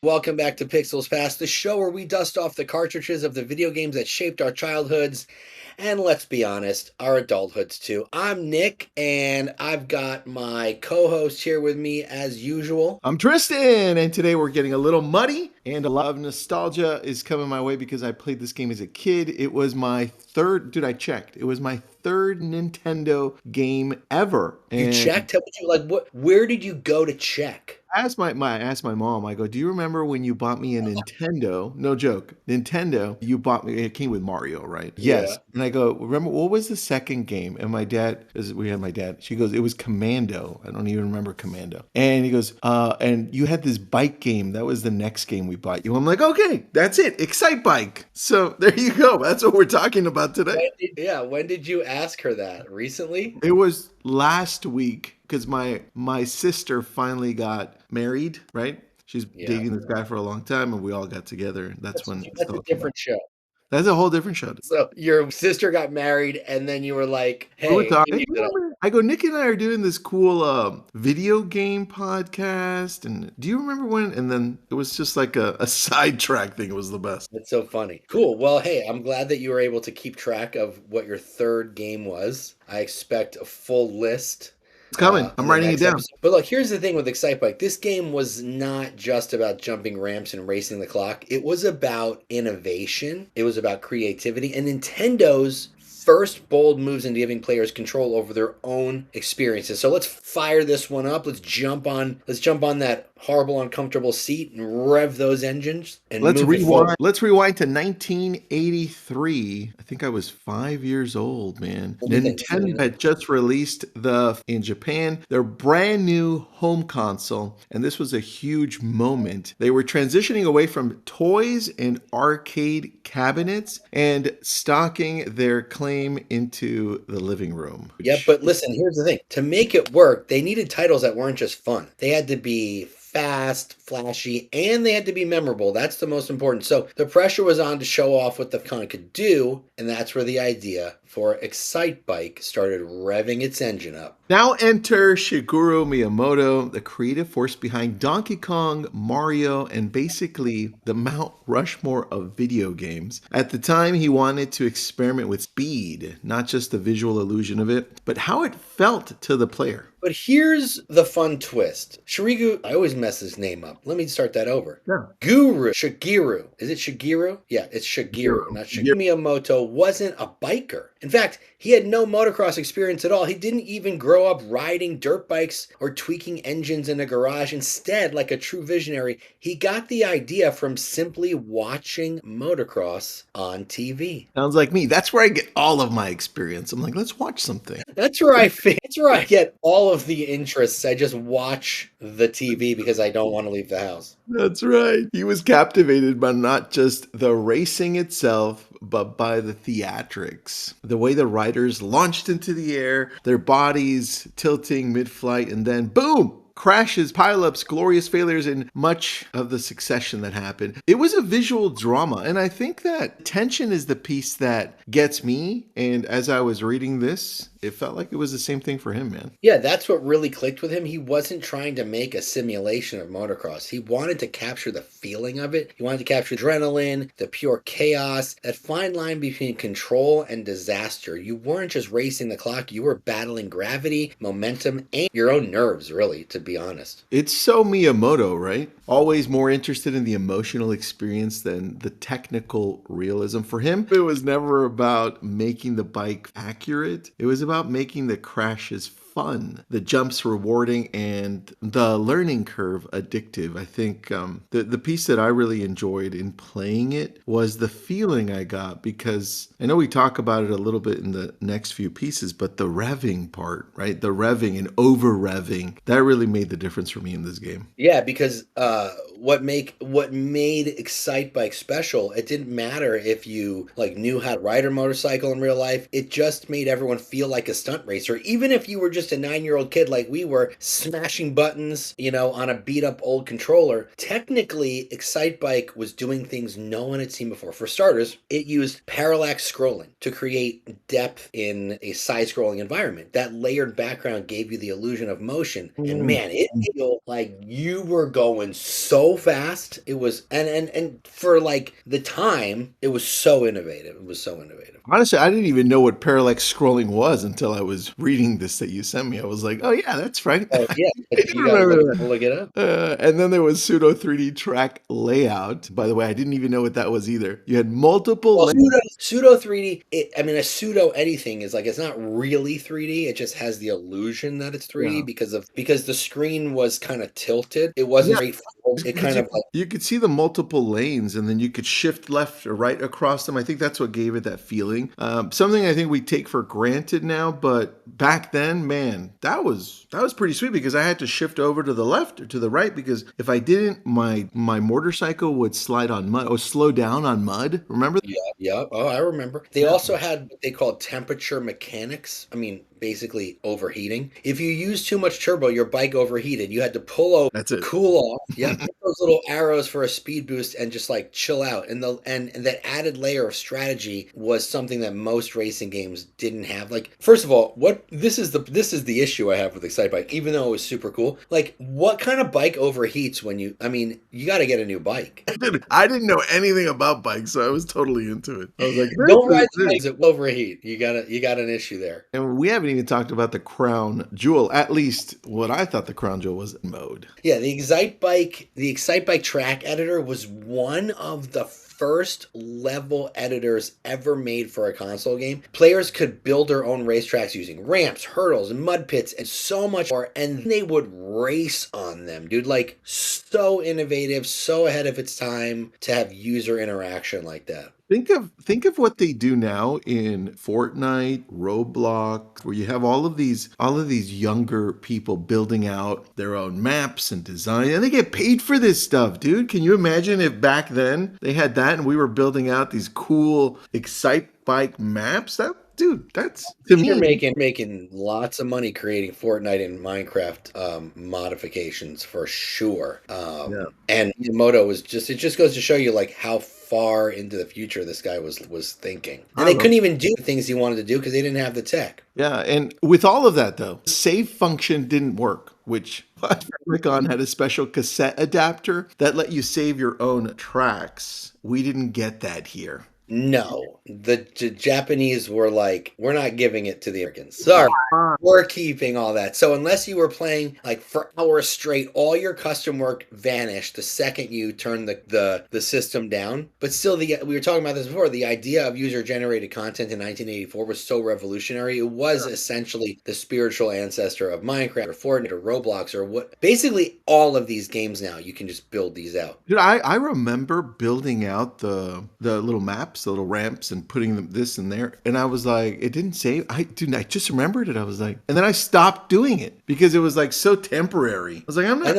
Welcome back to Pixels Past, the show where we dust off the cartridges of the video games that shaped our childhoods and, let's be honest, our adulthoods too. I'm Nick, and I've got my co-host here with me as usual. I'm Tristan, and today we're getting a little muddy, and a lot of nostalgia is coming my way because I played this game as a kid. It was my third, dude, I checked. It was my third Nintendo game ever. You And checked? Where did you go to check? I asked my mom, I go, do you remember when you bought me a Nintendo? No joke. Nintendo, you bought me, it came with Mario, right? Yeah. Yes. And I go, remember, what was the second game? And my dad, we had my dad, she goes, it was Commando. I don't even remember Commando. And he goes, and you had this bike game. That was the next game we bought you. I'm like, okay, that's it. Excitebike. So there you go. That's what we're talking about today. When did you ask her that? Recently? It was last week because my sister finally got married, right? She's Yeah. dating this guy for a long time, and we all got together. And that's That's, when it that's a all came out. different show. That's a whole different show. So your sister got married, and then you were like, We were hey, talking. give me Hey, that. remember? I go, Nick and I are doing this cool video game podcast. And do you remember when? And then it was just like a sidetrack thing. It was the best. That's so funny. Cool. Well, hey, I'm glad that you were able to keep track of what your third game was. I expect a full list It's coming. in I'm the writing it next down. episode. But look, here's the thing with Excitebike. This game was not just about jumping ramps and racing the clock. It was about innovation. It was about creativity. And Nintendo's first bold moves into giving players control over their own experiences. So let's fire this one up. Let's jump on that horrible, uncomfortable seat and rev those engines and Let's move it forward. rewind. Let's rewind to 1983. I think I was 5 years old, man. What do you think? Nintendo had just released in Japan their brand new home console, and this was a huge moment. They were transitioning away from toys and arcade cabinets and stocking their claim into the living room. Yeah, but listen, here's the thing. To make it work, they needed titles that weren't just fun. They had to be fast, flashy, and they had to be memorable. That's the most important. So the pressure was on to show off what the con could do, and that's where the idea for Excitebike started revving its engine up. Now enter Shigeru Miyamoto, the creative force behind Donkey Kong, Mario, and basically the Mount Rushmore of video games. At the time, he wanted to experiment with speed, not just the visual illusion of it, but how it felt to the player. But here's the fun twist. Shirigu, I always mess his name up. Let me start that over. Yeah. Shigeru. Is it Shigeru? Yeah, it's Shigeru, not Shigeru. Miyamoto wasn't a biker. In fact, he had no motocross experience at all. He didn't even grow up riding dirt bikes or tweaking engines in a garage. Instead, like a true visionary, he got the idea from simply watching motocross on TV. Sounds like me. That's where I get all of my experience. I'm like, let's watch something. That's where I get all of the interests. I just watch the TV because I don't want to leave the house. That's right. He was captivated by not just the racing itself, but by the theatrics. The way the riders launched into the air, their bodies tilting mid-flight, and then boom! Crashes, pileups, glorious failures, and much of the succession that happened. It was a visual drama, and I think that tension is the piece that gets me. And as I was reading this, it felt like it was the same thing for him, man. Yeah, that's what really clicked with him. He wasn't trying to make a simulation of motocross. He wanted to capture the feeling of it. He wanted to capture adrenaline, the pure chaos, that fine line between control and disaster. You weren't just racing the clock, you were battling gravity, momentum, and your own nerves, really, to be honest. It's so Miyamoto, right? Always more interested in the emotional experience than the technical realism. For him, it was never about making the bike accurate. It was about making the crashes fun, the jumps rewarding, and the learning curve addictive. I think the piece that I really enjoyed in playing it was the feeling I got, because I know we talk about it a little bit in the next few pieces, but the revving part, right? The revving and over revving, that really made the difference for me in this game. Yeah, because what made Excitebike special, it didn't matter if you knew how to ride a motorcycle in real life. It just made everyone feel like a stunt racer, even if you were just just a 9-year-old kid like we were smashing buttons, on a beat up old controller. Technically, Excitebike was doing things no one had seen before. For starters, it used parallax scrolling to create depth in a side-scrolling environment. That layered background gave you the illusion of motion, and man, it felt like you were going so fast. It was, and for like the time, it was so innovative. It was so innovative. Honestly, I didn't even know what parallax scrolling was until I was reading this that you sent me. I was like, oh yeah, that's right. Oh yeah, I do you gotta remember look it up. and then there was pseudo 3D track layout. By the way, I didn't even know what that was either. You had multiple. Well, pseudo 3D. A pseudo anything is like it's not really 3D. It just has the illusion that it's 3D Yeah. because the screen was kind of tilted. It wasn't straight forward. It kind of like You could see the multiple lanes, and then you could shift left or right across them. I think that's what gave it that feeling. Something I think we take for granted now, but back then, man, that was pretty sweet because I had to shift over to the left or to the right because if I didn't, my motorcycle would slide on mud or slow down on mud. Remember? yeah. Oh, I remember. They also had what they called temperature mechanics. I mean, basically overheating. If you used too much turbo, your bike overheated. You had to pull over, That's it. cool off. Yeah, those little arrows for a speed boost, and just like chill out. And that added layer of strategy was something that most racing games didn't have. Like, first of all, this is the issue I have with Excitebike. Even though it was super cool, like, what kind of bike overheats when you? I mean, you got to get a new bike. Dude, I didn't know anything about bikes, so I was totally into it. I was like, Don't ride the bikes that will overheat. You got an issue there. And we haven't even talked about the crown jewel. At least what I thought the crown jewel was mode. Yeah, the Excitebike track editor was one of the first level editors ever made for a console game. Players could build their own racetracks using ramps, hurdles, and mud pits, and so much more, and they would race on them, dude. Like, so innovative, so ahead of its time to have user interaction like that. Think of what they do now in Fortnite, Roblox, where you have all of these younger people building out their own maps and design, and they get paid for this stuff, dude. Can you imagine if back then they had that and we were building out these cool Excitebike maps? That's to me. You're making lots of money creating Fortnite and Minecraft modifications for sure. And Miyamoto it just goes to show you like how far into the future this guy was thinking. And they couldn't even do the things he wanted to do because they didn't have the tech. Yeah, and with all of that though, save function didn't work, which Famicom had a special cassette adapter that let you save your own tracks. We didn't get that here. No, the Japanese were like, we're not giving it to the Americans. Sorry, we're keeping all that. So unless you were playing like for hours straight, all your custom work vanished the second you turned the system down. But still, we were talking about this before. The idea of user-generated content in 1984 was so revolutionary. It was essentially the spiritual ancestor of Minecraft or Fortnite or Roblox or what. Basically, all of these games now, you can just build these out. Dude, I remember building out the little maps, the little ramps, and putting them this and there. And I was like, it didn't save. I just remembered it. I was like, and then I stopped doing it because it was like so temporary. I was like, I'm not.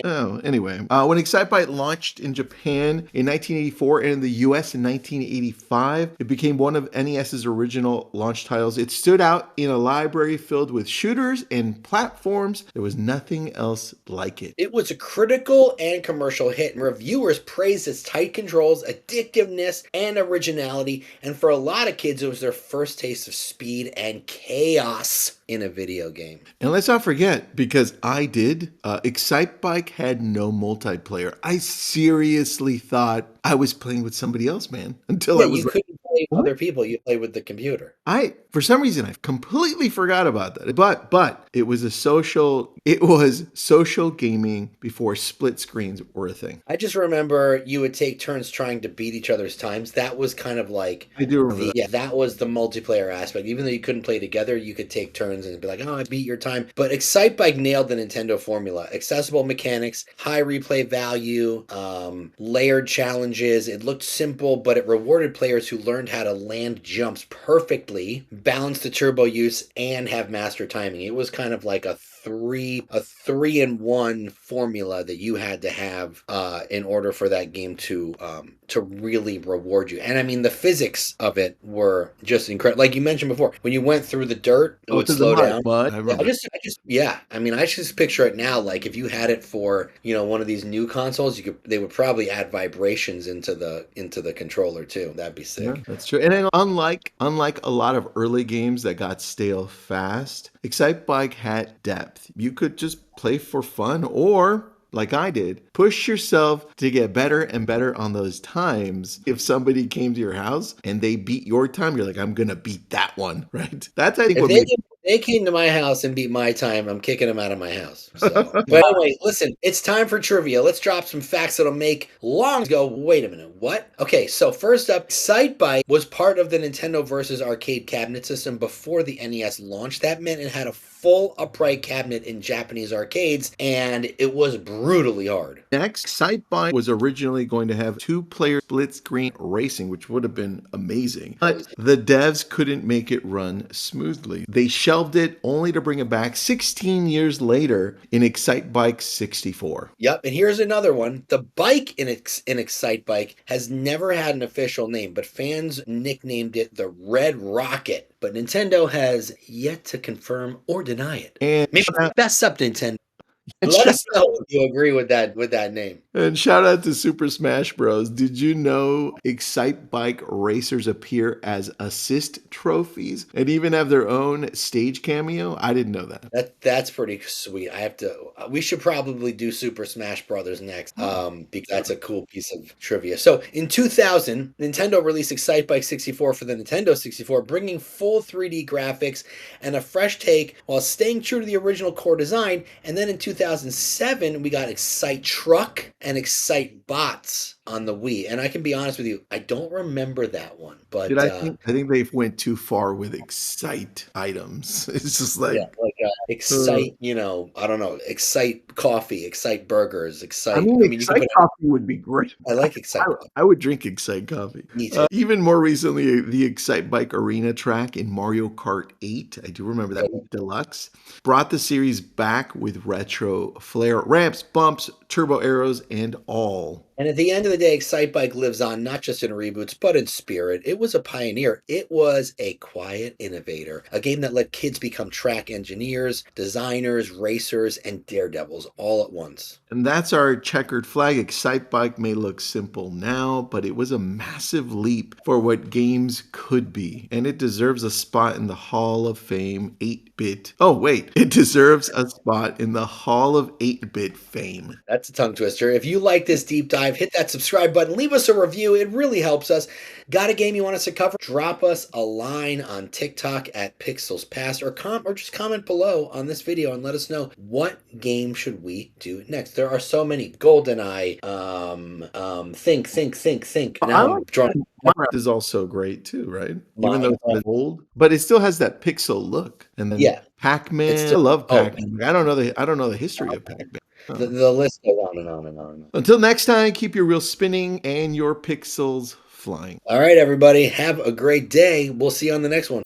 Oh, anyway. When Excitebike launched in Japan in 1984 and in the US in 1985, it became one of NES's original launch titles. It stood out in a library filled with shooters and platforms. There was nothing else like it. It was a critical and commercial hit, and reviewers praised its tight controls, addictiveness, and originality. And for a lot of kids, it was their first taste of speed and chaos in a video game. And let's not forget, because I did, Excitebike had no multiplayer. I seriously thought I was playing with somebody else, man. Until I was you couldn't play with other people. You play with the computer. For some reason, I completely forgot about that. But it was social gaming before split screens were a thing. I just remember you would take turns trying to beat each other's times. That was kind of like I do remember. That was the multiplayer aspect. Even though you couldn't play together, you could take turns and be like, oh, I beat your time. But Excitebike nailed the Nintendo formula. Accessible mechanics, high replay value, layered challenges. It looked simple, but it rewarded players who learned how to land jumps perfectly, balance the turbo use, and have master timing. It was kind of like a 3-in-1 formula that you had to have in order for that game to really reward you. And I mean, the physics of it were just incredible. Like you mentioned before, when you went through the dirt, it would slow slow down. Mud. I Yeah, remember. yeah. I mean, I just picture it now. Like if you had it for, one of these new consoles, they would probably add vibrations into the controller too. That'd be Yeah, sick. that's true. And then unlike a lot of early games that got stale fast, Excitebike had depth. You could just play for fun or like I did, push yourself to get better and better on those times. If somebody came to your house and they beat your time, you're like, I'm gonna beat that one, right? That's I think If what they made if they came to my house and beat my time, I'm kicking them out of my house. So, but anyway, listen, it's time for trivia. Let's drop some facts that'll make long go. Wait a minute, what? Okay, so first up, Excitebike was part of the Nintendo Versus arcade cabinet system before the NES launched. That meant it had a full upright cabinet in Japanese arcades, and it was brutally hard. Next, Excitebike was originally going to have two-player split-screen racing, which would have been amazing. But the devs couldn't make it run smoothly. They shelved it only to bring it back 16 years later in Excitebike 64. Yep, and here's another one. The bike in Excitebike has never had an official name, but fans nicknamed it the Red Rocket. But Nintendo has yet to confirm or deny it. And Maybe best up Nintendo. Let shout, us know if you agree with that name. and shout out to Super Smash Bros. Did you know Excitebike racers appear as assist trophies and even have their own stage cameo? I didn't know that. That's pretty sweet. We should probably do Super Smash Brothers next. Because that's a cool piece of trivia. So in 2000, Nintendo released Excitebike 64 for the Nintendo 64, bringing full 3D graphics and a fresh take while staying true to the original core design. And then in 2007, we got Excite Truck and Excite Bots on the Wii. And I can be honest with you, I don't remember that one. But I think they went too far with Excite items. It's just like, yeah, like Excite, I don't know, Excite Coffee, Excite Burgers, Excite. You can Excite put. coffee would be great. I like Excite Coffee. I would drink Excite coffee. Me too. Even more recently, the Excitebike Arena track in Mario Kart 8, I do remember that with Deluxe, brought the series back with retro flair, ramps, bumps, turbo arrows, and all. And at the end of the day, Excitebike lives on not just in reboots, but in spirit. It was a pioneer. It was a quiet innovator. A game that let kids become track engineers, designers, racers, and daredevils all at once. And that's our checkered flag. Excitebike may look simple now, but it was a massive leap for what games could be. And it deserves a spot in the Hall of Fame 8-bit. Oh, wait. It deserves a spot in the Hall of 8-bit fame. That's a tongue twister. If you like this deep dive, hit that subscribe button. Leave us a review. It really helps us. Got a game you want us to cover? Drop us a line on TikTok at Pixels Past or just comment below on this video and let us know what game should we do next. There are so many. GoldenEye, think. Now I'm drawing. Minecraft is also great too, right? Even though it's old, but it still has that pixel look. And then Pac-Man. I love Pac-Man. I don't know the history of Pac-Man. The list goes on and on and on. Until next time, keep your wheels spinning and your pixels flying. All right, everybody. Have a great day. We'll see you on the next one.